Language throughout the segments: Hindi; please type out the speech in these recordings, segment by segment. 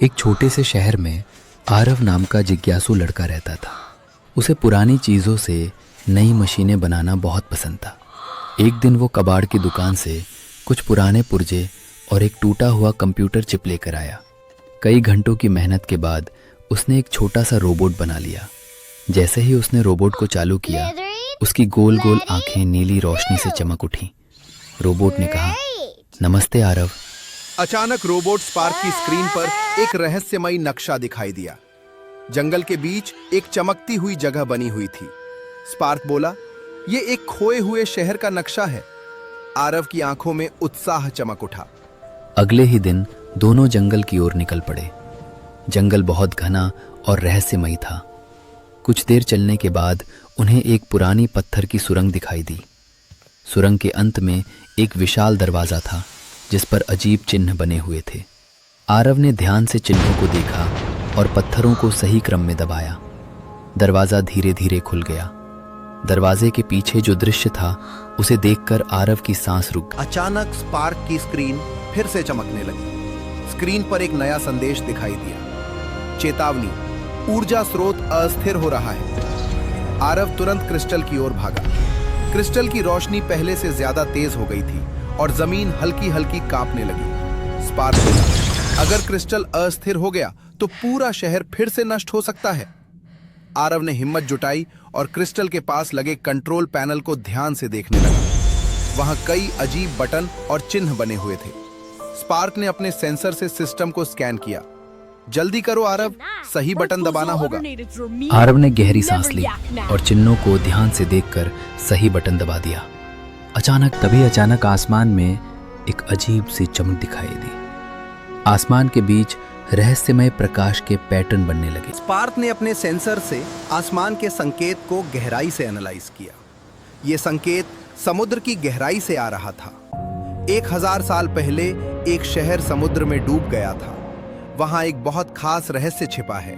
एक छोटे से शहर में आरव नाम का जिज्ञासु लड़का रहता था। उसे पुरानी चीज़ों से नई मशीनें बनाना बहुत पसंद था। एक दिन वो कबाड़ की दुकान से कुछ पुराने पुर्जे और एक टूटा हुआ कंप्यूटर चिप लेकर आया। कई घंटों की मेहनत के बाद उसने एक छोटा सा रोबोट बना लिया। जैसे ही उसने रोबोट को चालू किया, उसकी गोल गोल आंखें नीली रोशनी से चमक उठीं। रोबोट ने कहा, नमस्ते आरव। अचानक रोबोट स्पार्क की स्क्रीन पर एक रहस्यमयी नक्शा दिखाई दिया। जंगल के बीच एक चमकती हुई जगह बनी हुई थी। स्पार्क बोला, ये एक खोए हुए शहर का नक्शा है। आरव की आंखों में उत्साह चमक उठा। अगले ही दिन दोनों जंगल की ओर निकल पड़े। जंगल बहुत घना और रहस्यमयी था। कुछ देर चलने के बाद उन्हें एक पुरानी पत्थर की सुरंग दिखाई दी। सुरंग के अंत में एक विशाल दरवाजा था जिस पर अजीब चिन्ह बने हुए थे। आरव ने ध्यान से चिन्हों को देखा और पत्थरों को सही क्रम में दबाया। दरवाजा धीरे धीरे खुल गया। दरवाजे के पीछे जो दृश्य था उसे देखकर आरव की सांस रुक गई। अचानक स्पार्क की स्क्रीन फिर से चमकने लगी। स्क्रीन पर एक नया संदेश दिखाई दिया। चेतावनी, ऊर्जा स्रोत अस्थिर हो रहा है। आरव तुरंत क्रिस्टल की ओर भागा। क्रिस्टल की रोशनी पहले से ज्यादा तेज हो गई थी और जमीन हल्की हल्की कांपने लगी। स्पार्क बोला, अगर क्रिस्टल अस्थिर हो गया तो पूरा शहर फिर से नष्ट हो सकता है। आरव ने हिम्मत जुटाई और क्रिस्टल के पास लगे कंट्रोल पैनल को ध्यान से देखने लगा। वहां कई अजीब बटन और चिन्ह बने हुए थे। स्पार्क ने अपने सेंसर से सिस्टम को स्कैन किया। जल्दी करो आरव, सही बटन दबाना होगा। आरव ने गहरी सांस ली और चिन्हों को ध्यान से देखकर सही बटन दबा दिया। अचानक आसमान में एक अजीब सी चमक दिखाई दी। आसमान के बीच रहस्यमय प्रकाश के पैटर्न बनने लगे। स्पार्क ने अपने सेंसर से आसमान के संकेत को गहराई से एनालाइज किया। यह संकेत समुद्र की गहराई से आ रहा था। 1000 साल पहले एक शहर समुद्र में डूब गया था। वहां एक बहुत खास रहस्य छिपा है।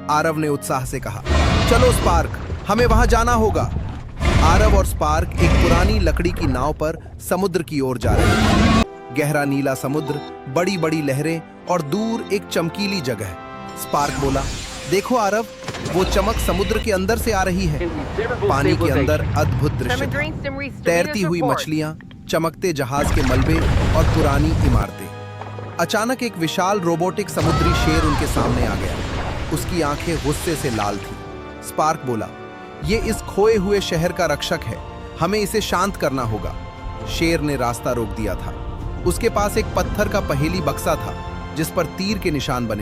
आरव ने उत्साह से कहा, चलो स्पार्क, हमें वहां जाना होगा। आरव और स्पार्क एक पुरानी लकड़ी की नाव पर समुद्र की ओर जा रहे थे। गहरा नीला समुद्र, बड़ी बड़ी लहरें और दूर एक चमकीली जगह। स्पार्क बोला, देखो आरव, वो चमक समुद्र के अंदर से आ रही है। पानी के अंदर अद्भुत दृश्य था। तैरती हुई मछलियां, चमकते जहाज के मलबे और पुरानी इमारतें। अचानक एक विशाल रोबोटिक समुद्री शेर उनके सामने आ गया। उसकी आंखें गुस्से से लाल थीं। स्पार्क बोला, ये इस खोए हुए शहर का रक्षक है, हमें इसे शांत करना होगा। शेर ने रास्ता रोक दिया था। उसके पास एक पत्थर का पहेली बक्सा था जिस पर तीर के निशान बने